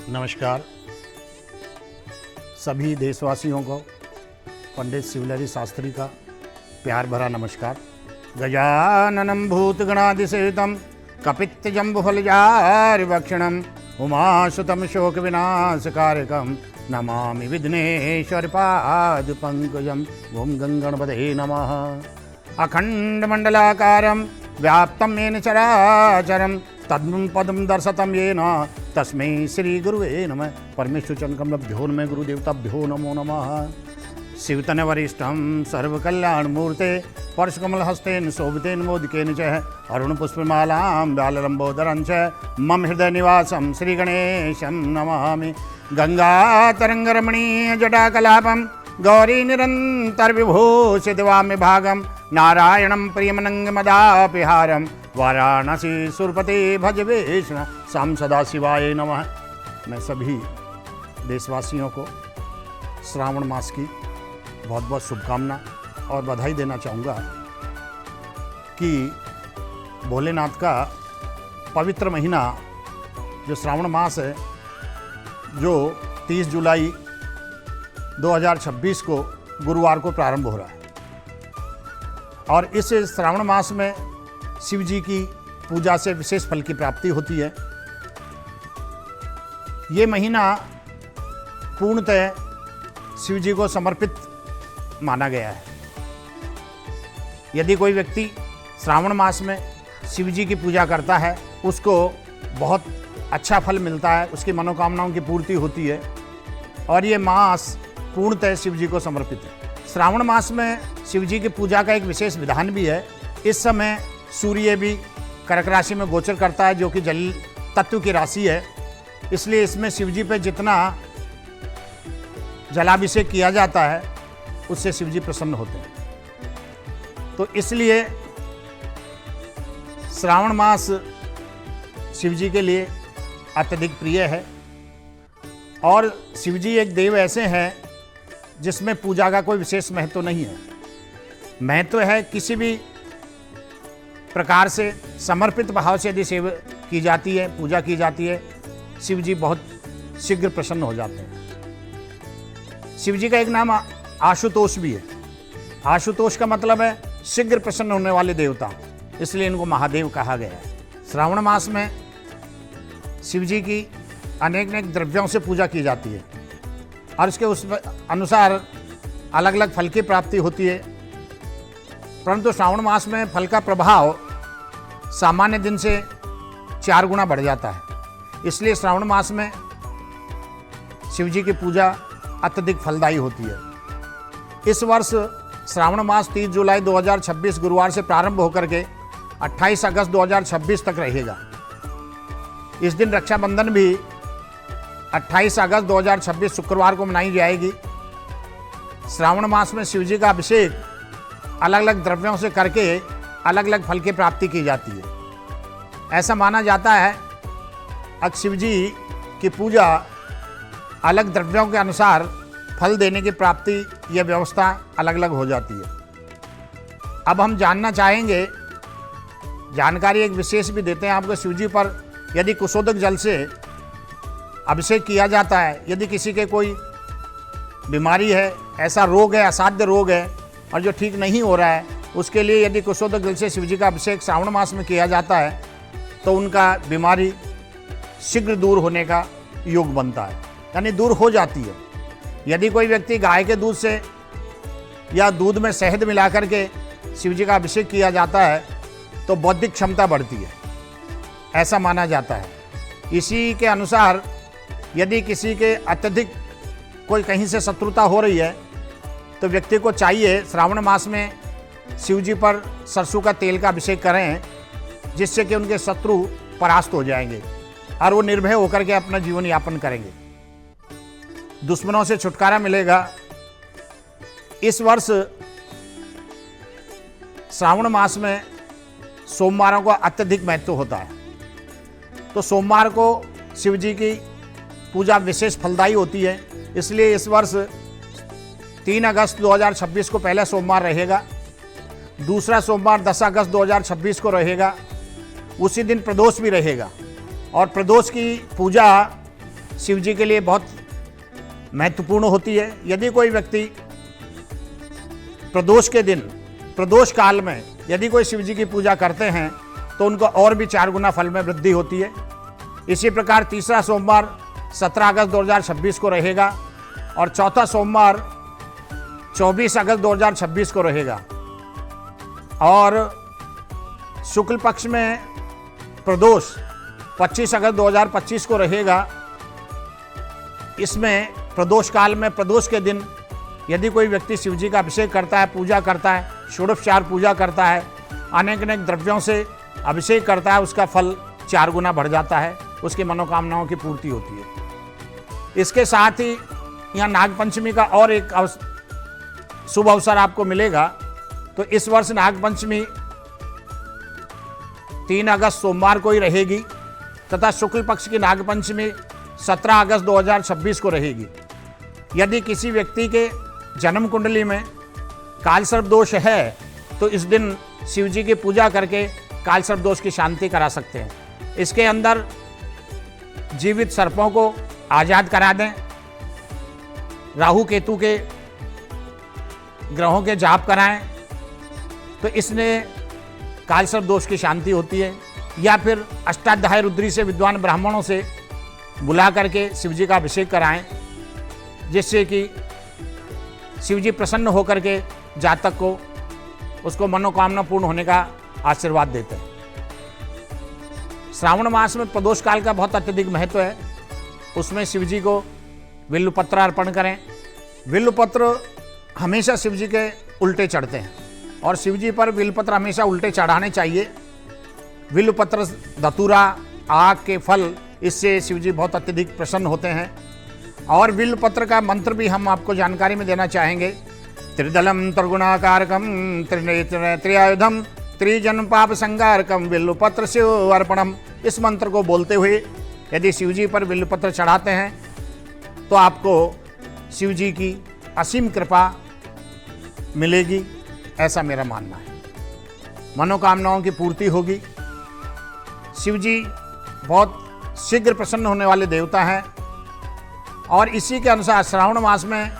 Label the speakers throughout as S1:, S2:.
S1: नमस्कार सभी देशवासियों को पंडित शिवलहरी शास्त्री का प्यार भरा नमस्कार। गजाननं भूतगणाधिसेवितं कपित्तजम्बुफलचारुभक्षणं उमासुतं शोकविनाशकारकं नमामि विघ्नेश्वरपादपङ्कजम्। ओं गङ्गणपतये नमः। अखण्डमण्डलाकारं व्याप्तं येन चराचरं तद्भं पदं दर्शतं येन तस्मै श्रीगुरुवे नमः। परमेश्वरचरणकमलभ्यो नमः। गुरुदेवताभ्यो नमो नमः। शिवतन वरिष्ठं सर्वकल्याणमूर्ते परशुकमलहस्तेन शोभितेन मोदिकेन च अरुणपुष्पमालां व्याललम्बोदरं च मम हृदयनिवासं श्रीगणेशं नमामि। गङ्गातरङ्गरमणीयजटाकलापं गौरीनिरन्तरविभूषितवाम्यभागं नारायणं प्रियमनङ्गमदापिहारं वाराणसी सुरपते भज विष्णु साम सदा शिवाय नमः। मैं सभी देशवासियों को श्रावण मास की बहुत बहुत शुभकामना और बधाई देना चाहूँगा कि भोलेनाथ का पवित्र महीना जो श्रावण मास है, जो 30 जुलाई 2026 को गुरुवार को प्रारंभ हो रहा है, और इस श्रावण मास में शिव जी की पूजा से विशेष फल की प्राप्ति होती है। ये महीना पूर्णतः शिव जी को समर्पित माना गया है। यदि कोई व्यक्ति श्रावण मास में शिव जी की पूजा करता है, उसको बहुत अच्छा फल मिलता है, उसकी मनोकामनाओं की पूर्ति होती है, और ये मास पूर्णतः शिव जी को समर्पित है। श्रावण मास में शिव जी की पूजा का एक विशेष विधान भी है। इस समय सूर्य भी कर्क राशि में गोचर करता है, जो कि जल तत्व की राशि है, इसलिए इसमें शिव जी पे जितना जलाभिषेक किया जाता है उससे शिव जी प्रसन्न होते हैं। तो इसलिए श्रावण मास शिव जी के लिए अत्यधिक प्रिय है। और शिव जी एक देव ऐसे हैं जिसमें पूजा का कोई विशेष महत्व नहीं है। महत्व है किसी भी प्रकार से समर्पित भाव से यदि सेवा की जाती है, पूजा की जाती है, शिव जी बहुत शीघ्र प्रसन्न हो जाते हैं। शिव जी का एक नाम आशुतोष भी है। आशुतोष का मतलब है शीघ्र प्रसन्न होने वाले देवता, इसलिए इनको महादेव कहा गया है। श्रावण मास में शिव जी की अनेक अनेक द्रव्यों से पूजा की जाती है, और इसके उस अनुसार अलग अलग फल की प्राप्ति होती है। परंतु श्रावण मास में फल का प्रभाव सामान्य दिन से 4 गुना बढ़ जाता है, इसलिए श्रावण मास में शिव जी की पूजा अत्यधिक फलदायी होती है। इस वर्ष श्रावण मास 30 जुलाई 2026 गुरुवार से प्रारंभ होकर के 28 अगस्त 2026 तक रहेगा। इस दिन रक्षाबंधन भी 28 अगस्त 2026 शुक्रवार को मनाई जाएगी। श्रावण मास में शिव जी का अभिषेक अलग अलग द्रव्यों से करके अलग अलग फल की प्राप्ति की जाती है। ऐसा माना जाता है कि शिव जी की पूजा अलग द्रव्यों के अनुसार फल देने की प्राप्ति, यह व्यवस्था अलग अलग हो जाती है। अब हम जानना चाहेंगे, जानकारी एक विशेष भी देते हैं आपको। शिव जी पर यदि कुशोदक जल से अभिषेक किया जाता है, यदि किसी के कोई बीमारी है, ऐसा रोग है, असाध्य रोग है और जो ठीक नहीं हो रहा है, उसके लिए यदि कुशोदक जल से शिव जी का अभिषेक श्रावण मास में किया जाता है तो उनका बीमारी शीघ्र दूर होने का योग बनता है, यानी दूर हो जाती है। यदि कोई व्यक्ति गाय के दूध से या दूध में शहद मिला करके शिव जी का अभिषेक किया जाता है तो बौद्धिक क्षमता बढ़ती है, ऐसा माना जाता है। इसी के अनुसार यदि किसी के अत्यधिक कोई कहीं से शत्रुता हो रही है तो व्यक्ति को चाहिए श्रावण मास में शिव जी पर सरसों का तेल का अभिषेक करें, जिससे कि उनके शत्रु परास्त हो जाएंगे और वो निर्भय होकर के अपना जीवन यापन करेंगे, दुश्मनों से छुटकारा मिलेगा। इस वर्ष श्रावण मास में सोमवारों का अत्यधिक महत्व होता है, तो सोमवार को शिव जी की पूजा विशेष फलदायी होती है। इसलिए इस वर्ष 3 अगस्त 2026 को पहला सोमवार रहेगा, दूसरा सोमवार 10 अगस्त 2026 को रहेगा, उसी दिन प्रदोष भी रहेगा। और प्रदोष की पूजा शिव जी के लिए बहुत महत्वपूर्ण होती है। यदि कोई व्यक्ति प्रदोष के दिन, प्रदोष काल में यदि कोई शिव जी की पूजा करते हैं तो उनको और भी 4 गुना फल में वृद्धि होती है। इसी प्रकार तीसरा सोमवार 17 अगस्त 2026 को रहेगा और चौथा सोमवार 24 अगस्त 2026 को रहेगा। और शुक्ल पक्ष में प्रदोष 25 अगस्त 2025 को रहेगा। इसमें प्रदोष काल में, प्रदोष के दिन यदि कोई व्यक्ति शिव जी का अभिषेक करता है, पूजा करता है, षोडशोपचार पूजा करता है, अनेक अनेक द्रव्यों से अभिषेक करता है, उसका फल 4 गुना बढ़ जाता है, उसकी मनोकामनाओं की पूर्ति होती है। इसके साथ ही यहाँ नागपंचमी का और एक शुभ अवसर आपको मिलेगा। तो इस वर्ष नागपंचमी 3 अगस्त सोमवार को ही रहेगी तथा शुक्ल पक्ष की नागपंचमी 17 अगस्त 2026 को रहेगी। यदि किसी व्यक्ति के जन्म कुंडली में कालसर्प दोष है तो इस दिन शिव जी की पूजा करके कालसर्प दोष की शांति करा सकते हैं। इसके अंदर जीवित सर्पों को आज़ाद करा दें, राहु केतु के ग्रहों के जाप कराएं तो इसने कालसर्प दोष की शांति होती है। या फिर अष्टाध्यायी रुद्री से विद्वान ब्राह्मणों से बुला करके शिव जी का अभिषेक कराएं, जिससे कि शिव जी प्रसन्न होकर के जातक को, उसको मनोकामना पूर्ण होने का आशीर्वाद देते हैं। श्रावण मास में प्रदोष काल का बहुत अत्यधिक महत्व है। उसमें शिव जी को बिल्वपत्र अर्पण करें। बिल्वपत्र हमेशा शिव जी के उल्टे चढ़ते हैं और शिव जी पर बिल्वपत्र हमेशा उल्टे चढ़ाने चाहिए। बिल्वपत्र, धतूरा, आग के फल, इससे शिव जी बहुत अत्यधिक प्रसन्न होते हैं। और बिल्वपत्र का मंत्र भी हम आपको जानकारी में देना चाहेंगे। त्रिदलम त्रिगुणाकारकम त्रिनेत्र त्रिआयुधम त्रिजन पाप संगारकम बिल्वपत्र शिव अर्पणम। इस मंत्र को बोलते हुए यदि शिव जी पर बिल्वपत्र चढ़ाते हैं तो आपको शिव जी की असीम कृपा मिलेगी, ऐसा मेरा मानना है। मनोकामनाओं की पूर्ति होगी। शिव जी बहुत शीघ्र प्रसन्न होने वाले देवता हैं और इसी के अनुसार श्रावण मास में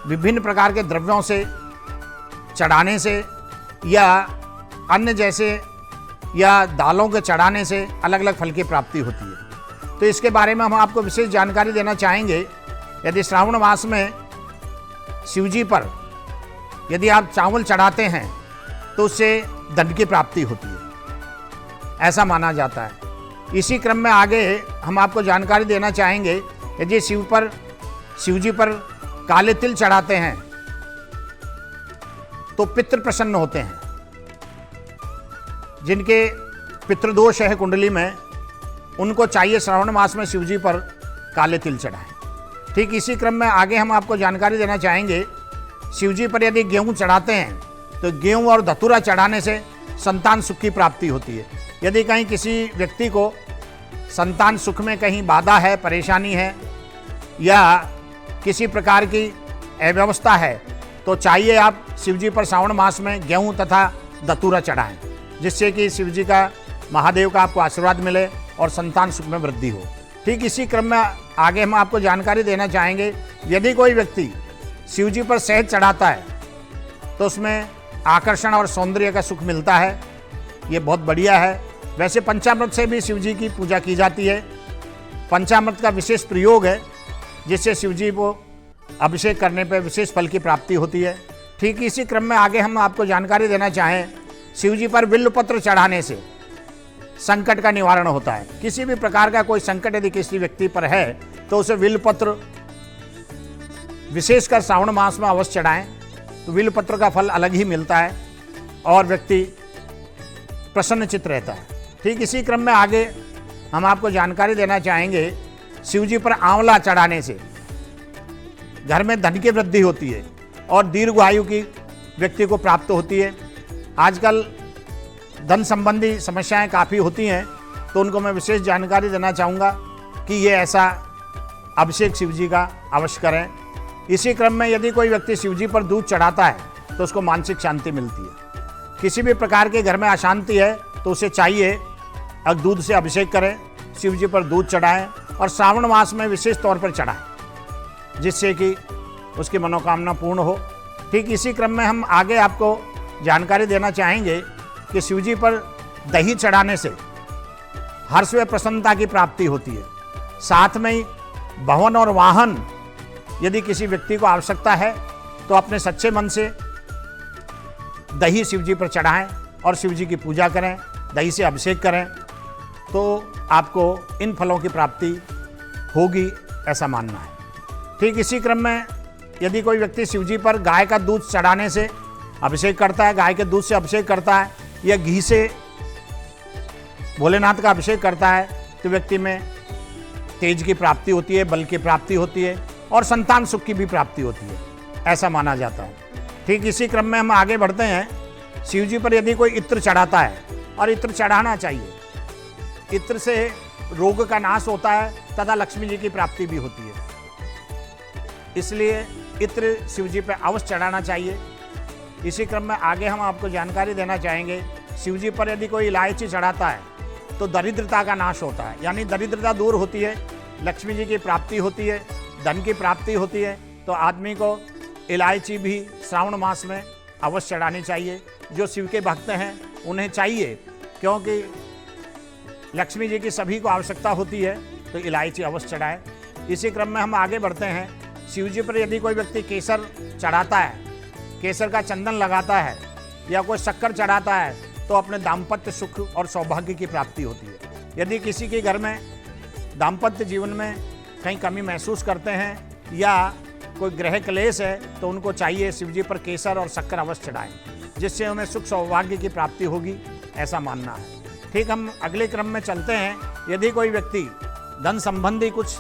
S1: विभिन्न प्रकार के द्रव्यों से चढ़ाने से या अन्य जैसे या दालों के चढ़ाने से अलग अलग फल की प्राप्ति होती है। तो इसके बारे में हम आपको विशेष जानकारी देना चाहेंगे। यदि श्रावण मास में शिव जी पर यदि आप चावल चढ़ाते हैं तो उससे धन की प्राप्ति होती है, ऐसा माना जाता है। इसी क्रम में आगे हम आपको जानकारी देना चाहेंगे, यदि शिव जी पर काले तिल चढ़ाते हैं तो पितृ प्रसन्न होते हैं। जिनके पितृदोष है कुंडली में, उनको चाहिए श्रावण मास में शिव जी पर काले तिल चढ़ाएं। ठीक इसी क्रम में आगे हम आपको जानकारी देना चाहेंगे, शिव जी पर यदि गेहूं चढ़ाते हैं तो गेहूं और धतूरा चढ़ाने से संतान सुख की प्राप्ति होती है। यदि कहीं किसी व्यक्ति को संतान सुख में कहीं बाधा है, परेशानी है या किसी प्रकार की अव्यवस्था है तो चाहिए आप शिव जी पर श्रावण मास में गेहूं तथा धतूरा चढ़ाएं, जिससे कि शिव जी का, महादेव का आपको आशीर्वाद मिले और संतान सुख में वृद्धि हो। ठीक इसी क्रम में आगे हम आपको जानकारी देना चाहेंगे, यदि कोई व्यक्ति शिव जी पर शहद चढ़ाता है तो उसमें आकर्षण और सौंदर्य का सुख मिलता है। ये बहुत बढ़िया है। वैसे पंचामृत से भी शिव जी की पूजा की जाती है। पंचामृत का विशेष प्रयोग है जिससे शिव जी को अभिषेक करने पर विशेष फल की प्राप्ति होती है। ठीक इसी क्रम में आगे हम आपको जानकारी देना चाहें, शिव जी पर बिल्वपत्र चढ़ाने से संकट का निवारण होता है। किसी भी प्रकार का कोई संकट यदि किसी व्यक्ति पर है तो उसे बिल्वपत्र विशेषकर श्रावण मास में अवश्य चढ़ाएं, तो बिल्वपत्र का फल अलग ही मिलता है और व्यक्ति प्रसन्नचित्त रहता है। ठीक इसी क्रम में आगे हम आपको जानकारी देना चाहेंगे, शिव जी पर आंवला चढ़ाने से घर में धन की वृद्धि होती है और दीर्घायु की व्यक्ति को प्राप्त होती है। आजकल धन संबंधी समस्याएं काफ़ी होती हैं, तो उनको मैं विशेष जानकारी देना चाहूँगा कि ये ऐसा अभिषेक शिव जी का अवश्य करें। इसी क्रम में यदि कोई व्यक्ति शिव जी पर दूध चढ़ाता है तो उसको मानसिक शांति मिलती है। किसी भी प्रकार के घर में अशांति है तो उसे चाहिए अब दूध से अभिषेक करें, शिव जी पर दूध चढ़ाएं और श्रावण मास में विशेष तौर पर चढ़ाएं, जिससे कि उसकी मनोकामना पूर्ण हो। ठीक इसी क्रम में हम आगे आपको जानकारी देना चाहेंगे कि शिव जी पर दही चढ़ाने से हर्ष व प्रसन्नता की प्राप्ति होती है। साथ में ही भवन और वाहन यदि किसी व्यक्ति को आवश्यकता है तो अपने सच्चे मन से दही शिव जी पर चढ़ाएं और शिव जी की पूजा करें, दही से अभिषेक करें, तो आपको इन फलों की प्राप्ति होगी, ऐसा मानना है। ठीक इसी क्रम में यदि कोई व्यक्ति शिव जी पर गाय का दूध चढ़ाने से अभिषेक करता है, गाय के दूध से अभिषेक करता है या घी से भोलेनाथ का अभिषेक करता है, तो व्यक्ति में तेज की प्राप्ति होती है, बल की प्राप्ति होती है और संतान सुख की भी प्राप्ति होती है, ऐसा माना जाता है। ठीक इसी क्रम में हम आगे बढ़ते हैं। शिव जी पर यदि कोई इत्र चढ़ाता है, और इत्र चढ़ाना चाहिए, इत्र से रोग का नाश होता है तथा लक्ष्मी जी की प्राप्ति भी होती है, इसलिए इत्र शिव जी पर अवश्य चढ़ाना चाहिए। इसी क्रम में आगे हम आपको जानकारी देना चाहेंगे, शिव जी पर यदि कोई इलायची चढ़ाता है तो दरिद्रता का नाश होता है, यानी दरिद्रता दूर होती है, लक्ष्मी जी की प्राप्ति होती है, धन की प्राप्ति होती है। तो आदमी को इलायची भी श्रावण मास में अवश्य चढ़ानी चाहिए। जो शिव के भक्त हैं उन्हें चाहिए, क्योंकि लक्ष्मी जी की सभी को आवश्यकता होती है, तो इलायची अवश्य चढ़ाए। इसी क्रम में हम आगे बढ़ते हैं। शिव जी पर यदि कोई व्यक्ति केसर चढ़ाता है, केसर का चंदन लगाता है या कोई शक्कर चढ़ाता है, तो अपने दाम्पत्य सुख और सौभाग्य की प्राप्ति होती है। यदि किसी के घर में दाम्पत्य जीवन में कहीं कमी महसूस करते हैं या कोई ग्रह क्लेश है, तो उनको चाहिए शिव जी पर केसर और शक्कर अवश्य चढ़ाएं, जिससे उन्हें सुख सौभाग्य की प्राप्ति होगी, ऐसा मानना है। ठीक, हम अगले क्रम में चलते हैं। यदि कोई व्यक्ति धन संबंधी कुछ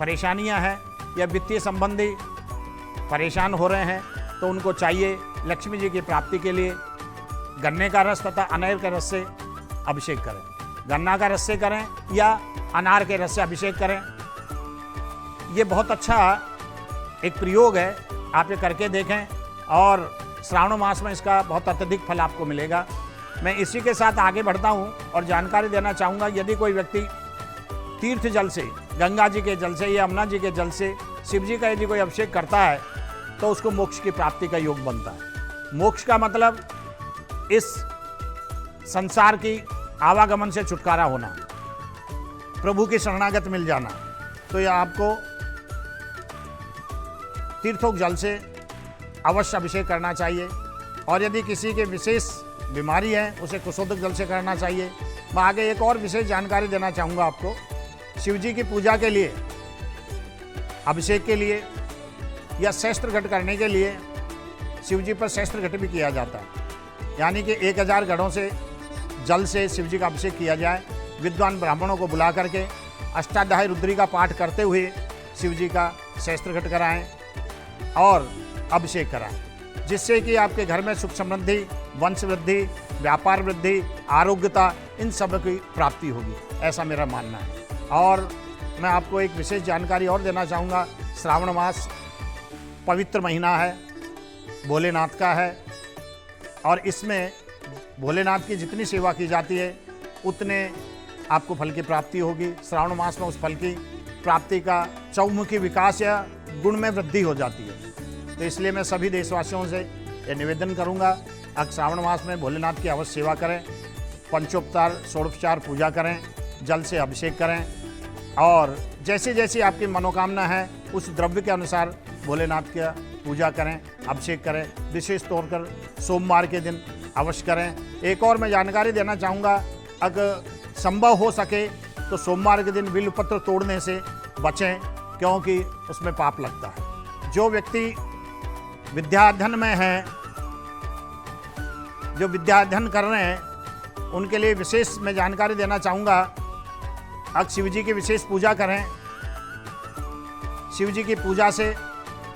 S1: परेशानियां हैं या वित्तीय संबंधी परेशान हो रहे हैं, तो उनको चाहिए लक्ष्मी जी की प्राप्ति के लिए गन्ने का रस तथा अनार के रस से अभिषेक करें। गन्ना का रस से करें या अनार के रस से अभिषेक करें। ये बहुत अच्छा एक प्रयोग है, आप ये करके देखें और श्रावण मास में इसका बहुत अत्यधिक फल आपको मिलेगा। मैं इसी के साथ आगे बढ़ता हूँ और जानकारी देना चाहूँगा, यदि कोई व्यक्ति तीर्थ जल से, गंगा जी के जल से या यमुना जी के जल से शिव जी का यदि कोई अभिषेक करता है, तो उसको मोक्ष की प्राप्ति का योग बनता है। मोक्ष का मतलब इस संसार की आवागमन से छुटकारा होना, प्रभु की शरणागत मिल जाना। तो यह आपको तीर्थोक जल से अवश्य अभिषेक करना चाहिए। और यदि किसी के विशेष बीमारी है, उसे कुशोदक जल से करना चाहिए। मैं आगे एक और विशेष जानकारी देना चाहूँगा आपको। शिव जी की पूजा के लिए, अभिषेक के लिए या शस्त्र घट करने के लिए शिव जी पर शस्त्र घट भी किया जाता है, यानी कि 1000 घड़ों से जल से शिव जी का अभिषेक किया जाए। विद्वान ब्राह्मणों को बुला करके अष्टाध्यायी रुद्री का पाठ करते हुए शिव जी का शस्त्र घट कराएं और अभिषेक कराएं, जिससे कि आपके घर में सुख समृद्धि, वंश वृद्धि, व्यापार वृद्धि, आरोग्यता, इन सब की प्राप्ति होगी, ऐसा मेरा मानना है। और मैं आपको एक विशेष जानकारी और देना चाहूँगा। श्रावण मास पवित्र महीना है, भोलेनाथ का है, और इसमें भोलेनाथ की जितनी सेवा की जाती है उतने आपको फल की प्राप्ति होगी। श्रावण मास में उस फल की प्राप्ति का चौमुखी विकास या गुण में वृद्धि हो जाती है। तो इसलिए मैं सभी देशवासियों से ये निवेदन करूंगा, अब श्रावण मास में भोलेनाथ की अवश्य सेवा करें, पंचोपचार षोडोपचार पूजा करें, जल से अभिषेक करें, और जैसी जैसी आपकी मनोकामना है उस द्रव्य के अनुसार भोलेनाथ की पूजा करें, अभिषेक करें। विशेष तौर पर सोमवार के दिन अवश्य करें। एक और मैं जानकारी देना चाहूँगा, अगर संभव हो सके तो सोमवार के दिन बिल्वपत्र तोड़ने से बचें, क्योंकि उसमें पाप लगता है। जो व्यक्ति विद्याध्ययन में हैं, जो विद्याध्ययन कर रहे हैं, उनके लिए विशेष मैं जानकारी देना चाहूँगा। अब शिव जी की विशेष पूजा करें। शिव जी की पूजा से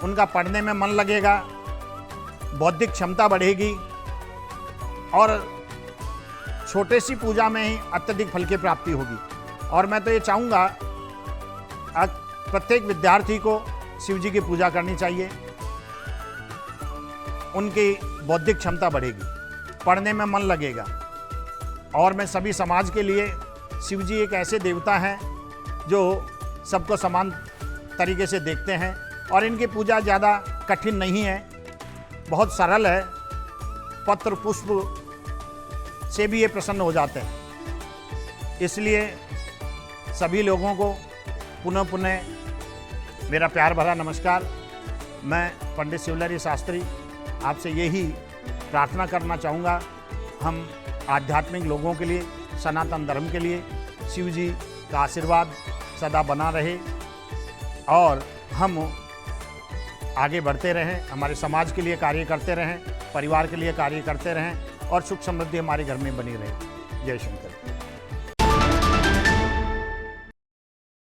S1: उनका पढ़ने में मन लगेगा, बौद्धिक क्षमता बढ़ेगी और छोटे सी पूजा में ही अत्यधिक फल की प्राप्ति होगी। और मैं तो ये चाहूँगा प्रत्येक विद्यार्थी को शिव जी की पूजा करनी चाहिए, उनकी बौद्धिक क्षमता बढ़ेगी, पढ़ने में मन लगेगा। और मैं सभी समाज के लिए, शिव जी एक ऐसे देवता हैं जो सबको समान तरीके से देखते हैं और इनकी पूजा ज़्यादा कठिन नहीं है, बहुत सरल है। पत्र पुष्प से भी ये प्रसन्न हो जाते हैं। इसलिए सभी लोगों को पुनः पुनः मेरा प्यार भरा नमस्कार। मैं पंडित शिवलहरी शास्त्री आपसे यही प्रार्थना करना चाहूँगा, हम आध्यात्मिक लोगों के लिए, सनातन धर्म के लिए शिव जी का आशीर्वाद सदा बना रहे और हम आगे बढ़ते रहें, हमारे समाज के लिए कार्य करते रहें, परिवार के लिए कार्य करते रहें और सुख समृद्धि हमारे घर में बनी रहे। जय शंकर।